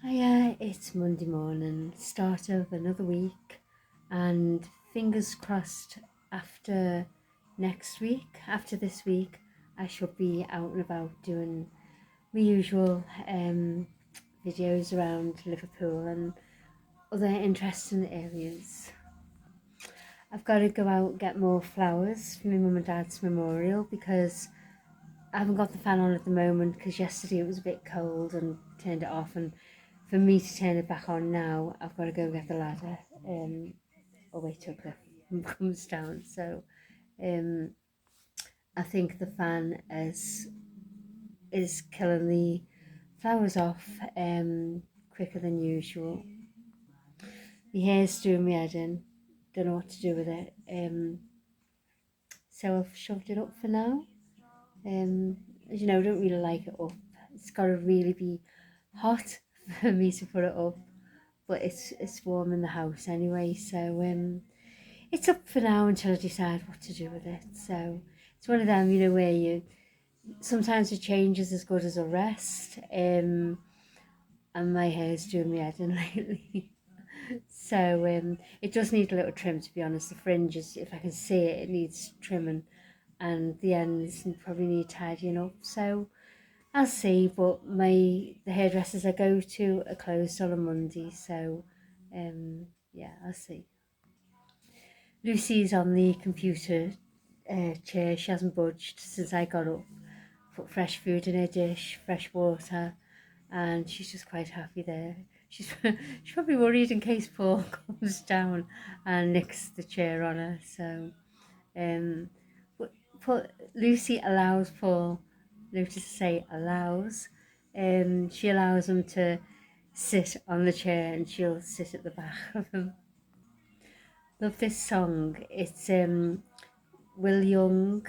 Hiya, it's Monday morning, start of another week, and fingers crossed after this week, I should be out and about doing my usual videos around Liverpool and other interesting areas. I've got to go out and get more flowers for my mum and dad's memorial because I haven't got the fan on at the moment because yesterday it was a bit cold and turned it off, and for me to turn it back on now I've got to go get the ladder or wait till Cliff comes down. So I think the fan is killing the flowers off quicker than usual. My hair's doing my head in, don't know what to do with it, so I've shoved it up for now. As you know, I don't really like it up. It's got to really be hot for me to put it up, but it's warm in the house anyway, so it's up for now until I decide what to do with it. So it's one of them, where you sometimes a change is as good as a rest, and my hair's doing me head in lately. So it does need a little trim, to be honest. The fringes, if I can see it, it needs trimming, and the ends probably need tidying up. So I'll see, but the hairdressers I go to are closed on a Monday, so yeah, I'll see. Lucy's on the computer chair. She hasn't budged since I got up. Put fresh food in her dish, fresh water, and she's just quite happy there. She's probably worried in case Paul comes down and nicks the chair on her. So Lucy allows Paul, notice to say allows, she allows him to sit on the chair and she'll sit at the back of him. Love this song. It's Will Young,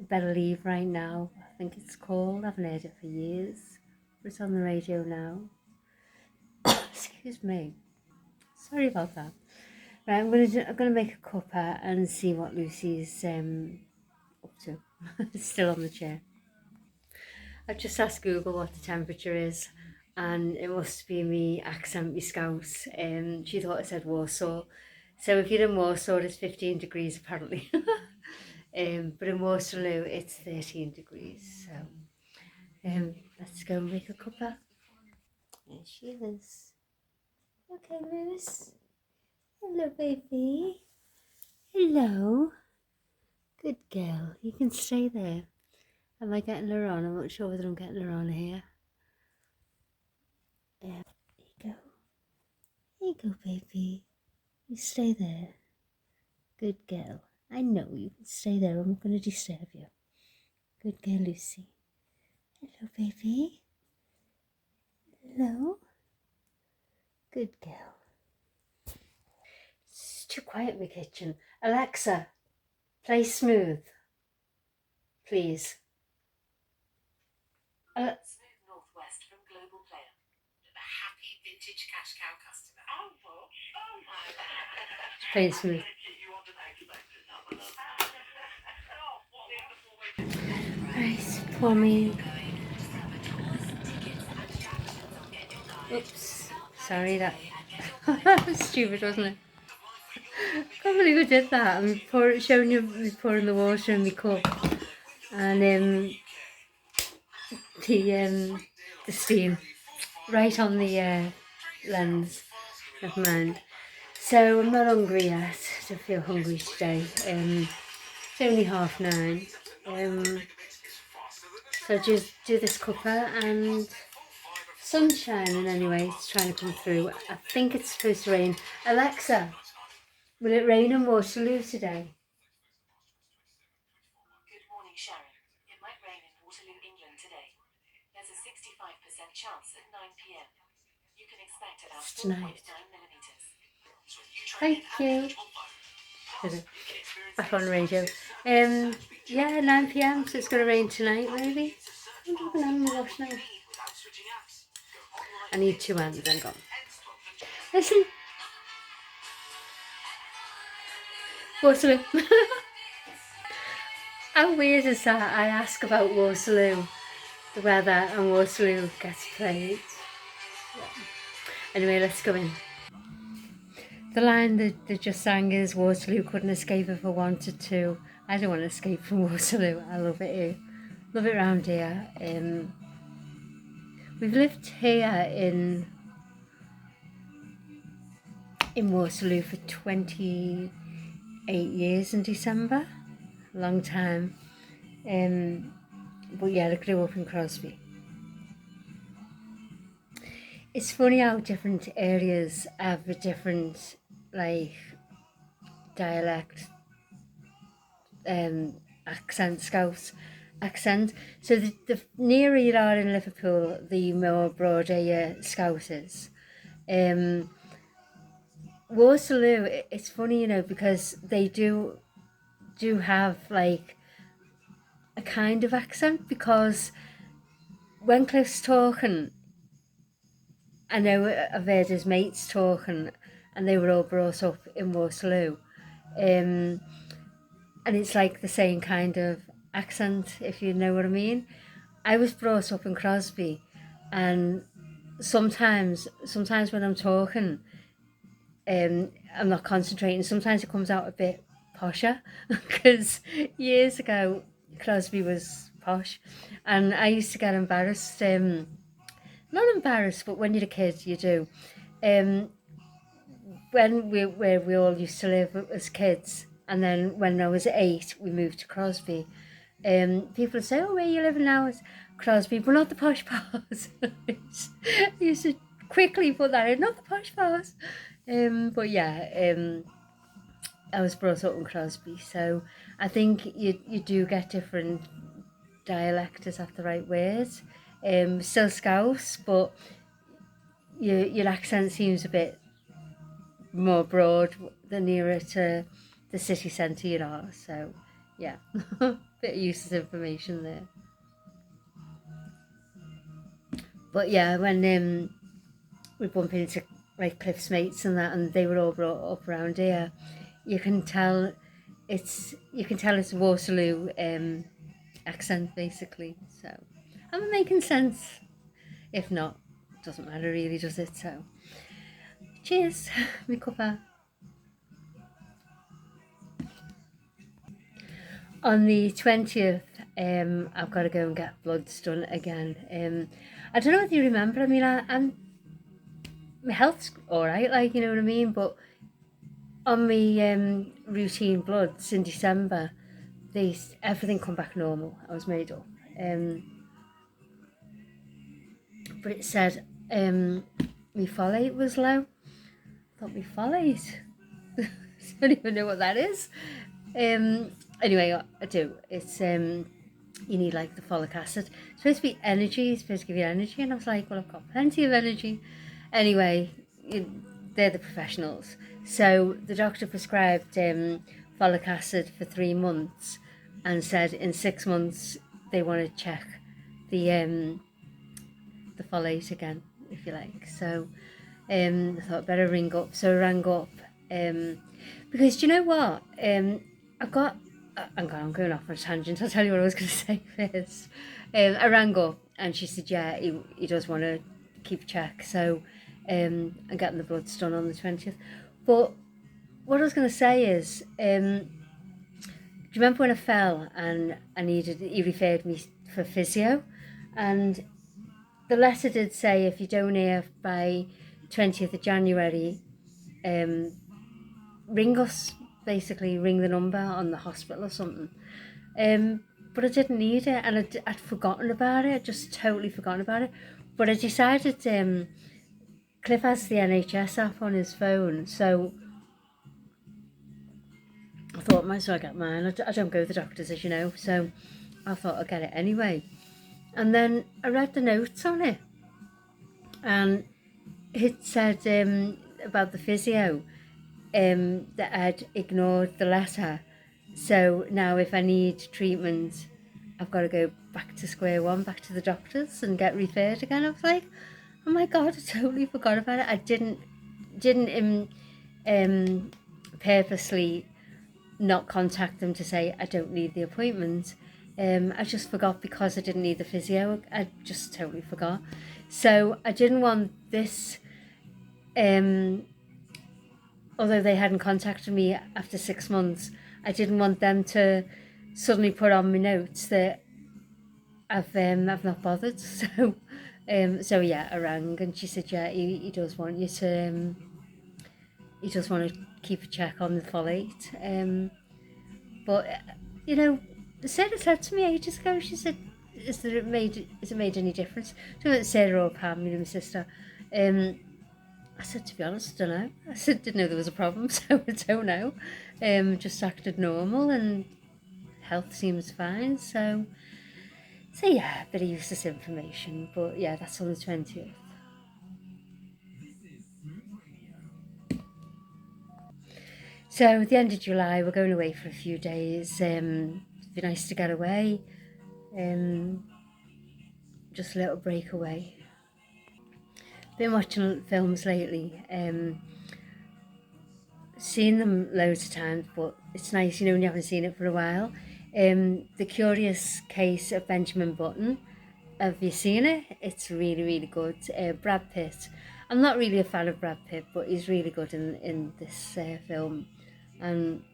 Better Leave Right Now, I think it's called. I haven't heard it for years, but it's on the radio now. Excuse me. Sorry about that. Right, I'm gonna make a cuppa and see what Lucy's up to. It's still on the chair. I've just asked Google what the temperature is, and it must be me accent, me Scouse. She thought it said Warsaw. So if you're in Warsaw, it's 15 degrees apparently. But in Waterloo, it's 13 degrees. So let's go and make a cuppa. There she is. Okay, Moose. Hello, baby. Hello. Good girl. You can stay there. Am I getting her on? I'm not sure whether I'm getting her on here. There you go. There you go, baby. You stay there. Good girl. I know you can stay there. I'm not going to disturb you. Good girl, Lucy. Hello, baby. Hello. Good girl. It's too quiet in the kitchen. Alexa, play Smooth, please. Smooth Northwest from Global Player. The happy vintage cash cow customer. Oh my God. Play Smooth. Right, pour me. Oops, sorry, that was stupid, wasn't it? I can't believe I did that. I'm showing you me pouring the water in my cup, and the steam right on the lens. Never mind. So I'm not hungry yet. I don't feel hungry today. It's only 9:30. So I just do this cuppa, and sun's shining anyway. It's trying to come through. I think it's supposed to rain. Alexa, will it rain in Waterloo today? Good morning, Sharon. It might rain in Waterloo, England today. There's a 65% chance at 9 p.m. You can expect about 4.9 millimeters. Thank you. Back on the radio. Yeah, 9 p.m. So it's going to rain tonight, maybe. I'm going to have my wash now. I need 2 hands. I'm gone. Listen. Waterloo. How weird is that? I ask about Waterloo, the weather, and Waterloo gets played. Yeah. Anyway, let's go in. The line that they just sang is Waterloo couldn't escape if I wanted to. I don't want to escape from Waterloo. I love it here. Love it around here. We've lived here in Waterloo for 28 years in December. A long time. But yeah, I grew up in Crosby. It's funny how different areas have a different like dialect, accent, Scouse accent. So the nearer you are in Liverpool, the more broader your Scouse is. Waterloo, it's funny, because they do have like a kind of accent, because when Cliff's talking, I know I've heard his mates talking, and they were all brought up in Waterloo. Um, and it's like the same kind of accent, if you know what I mean. I was brought up in Crosby, and sometimes when I'm talking, I'm not concentrating. Sometimes it comes out a bit posher, because years ago Crosby was posh, and I used to get embarrassed. Not embarrassed, but when you're a kid, you do. Um, when where we all used to live as kids, and then when I was 8, we moved to Crosby. People would say, "Oh, where are you living now?" It's Crosby, but not the posh parts. I used to quickly put that in, not the posh parts. But yeah, I was brought up in Crosby, so I think you do get different dialect, is that the right word? Still Scouse, but your accent seems a bit more broad the nearer to the city centre you are. So yeah, bit of useless information there. But yeah, when we bump into like Cliff's mates and that, and they were all brought up around here, you can tell it's Waterloo accent basically. So am I making sense? If not, doesn't matter really, does it? So cheers, me cuppa. On the 20th, I've got to go and get bloods done again. I don't know if you remember. I mean, my health's all right, like, you know what I mean. But on my routine bloods in December, everything come back normal. I was made up, but it said my folate was low. I thought my folate. I don't even know what that is. Anyway, I do. It's you need like the folic acid. It's supposed to be energy. It's supposed to give you energy, and I was like, well, I've got plenty of energy. Anyway, they're the professionals. So the doctor prescribed folic acid for 3 months, and said in 6 months they want to check the folate again, if you like. So I thought better ring up. So I rang up, because do you know what? I've got. I'm going off on a tangent. I'll tell you what I was going to say first. I rang up and she said, yeah, he does want to keep check. So I'm getting the bloods done on the 20th. But what I was going to say is, do you remember when I fell and he referred me for physio? And the letter did say if you don't hear by 20th of January, ring us, basically ring the number on the hospital or something. But I didn't need it, and I'd forgotten about it. I'd just totally forgotten about it. But I decided, Cliff has the NHS app on his phone, so I thought might as well get mine. I don't go to the doctors, as you know, so I thought I'd get it anyway. And then I read the notes on it, and it said about the physio, that I'd ignored the letter. So now if I need treatment, I've got to go back to square one, back to the doctors and get referred again. I was like, oh my God, I totally forgot about it. I didn't purposely not contact them to say I don't need the appointment. I just forgot because I didn't need the physio. I just totally forgot. So I didn't want this Um, although they hadn't contacted me after 6 months, I didn't want them to suddenly put on my notes that I've not bothered. So yeah, I rang and she said, yeah, he does want you to, he does want to keep a check on the folate. But you know, Sarah said to me ages ago. She said, "Is it made any difference?" To Sarah or Pam, my sister. I said, to be honest, I don't know. I said, didn't know there was a problem, so I don't know. Just acted normal and health seems fine. So yeah, a bit of useless information, but yeah, that's on the 20th. So at the end of July, we're going away for a few days. It'd be nice to get away. Um, just a little breakaway. Been watching films lately. Seen them loads of times, but it's nice, when you haven't seen it for a while. The Curious Case of Benjamin Button. Have you seen it? It's really, really good. Brad Pitt. I'm not really a fan of Brad Pitt, but he's really good in this film. And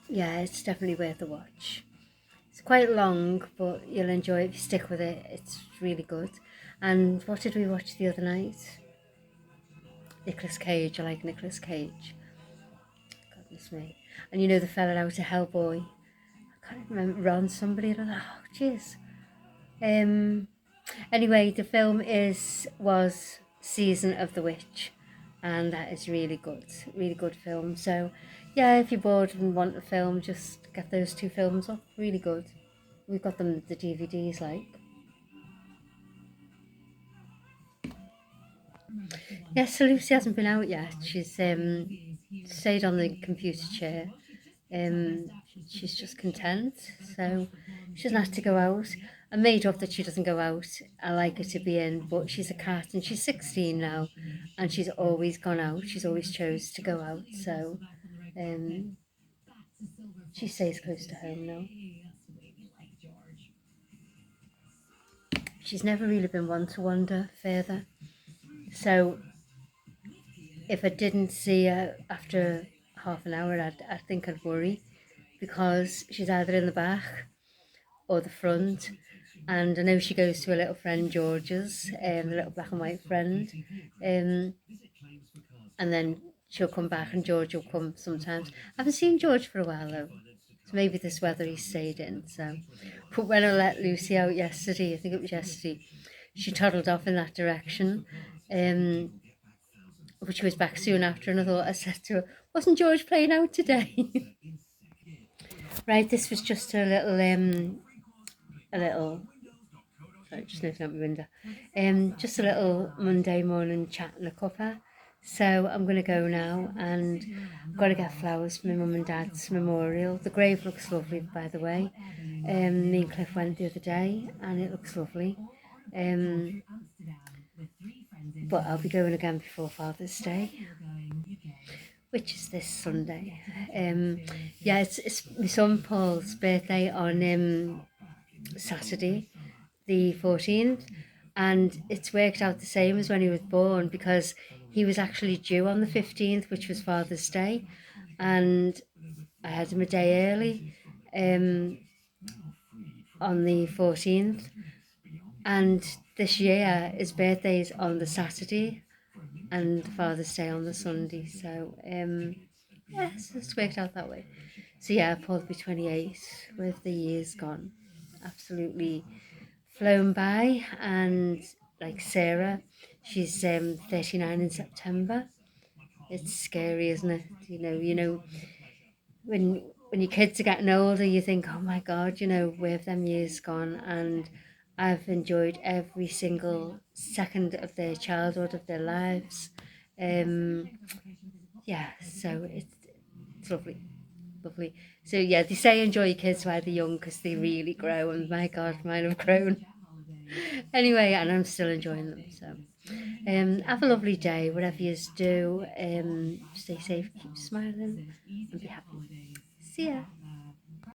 yeah, it's definitely worth a watch. It's quite long, but you'll enjoy it if you stick with it. It's really good. And what did we watch the other night? Nicolas Cage. I like Nicolas Cage. Goodness me. And the fella out of Hellboy. I can't remember, Ron somebody. Oh, jeez. Anyway, the film was Season of the Witch, and that is really good film. So, yeah, if you're bored and want a film, just get those two films up. Really good. We've got them the DVDs like. Yeah, so Lucy hasn't been out yet. She's stayed on the computer chair. Um, she's just content, so she doesn't have to go out. I made up that she doesn't go out. I like her to be in, but she's a cat and she's 16 now, and she's always gone out. She's always chose to go out, so um, she stays close to home now. She's never really been one to wander further, so if I didn't see her after half an hour, I think I'd worry because she's either in the back or the front. And I know she goes to a little friend George's, the little black and white friend. Um, and then she'll come back and George will come sometimes. I haven't seen George for a while though. So maybe this weather he stayed in. So, but when I let Lucy out yesterday, I think it was yesterday, she toddled off in that direction. But she was back soon after, and I said to her, "Wasn't George playing out today?" Right, this was just a little. Sorry, just looking out my window. Just a little Monday morning chat in a cuppa. So I'm gonna go now, and I've got to get flowers for my mum and dad's memorial. The grave looks lovely, by the way. Me and Cliff went the other day, and it looks lovely. Um, but I'll be going again before Father's Day, which is this Sunday. Yeah, it's my son Paul's birthday on Saturday, the 14th, and it's worked out the same as when he was born because he was actually due on the 15th, which was Father's Day, and I had him a day early on the 14th. And this year his birthday's on the Saturday and Father's Day on the Sunday. So yeah, so it's worked out that way. So yeah, Paul will be 28 with the years gone. Absolutely flown by. And like Sarah, she's 39 in September. It's scary, isn't it? When your kids are getting older, you think, oh my God, where have them years gone? And I've enjoyed every single second of their childhood, of their lives. Um, yeah, so it's lovely, lovely. So yeah, they say enjoy your kids while they're young because they really grow, and my God, mine have grown. Anyway, and I'm still enjoying them. So have a lovely day, whatever you do. Stay safe, keep smiling, and be happy. See ya.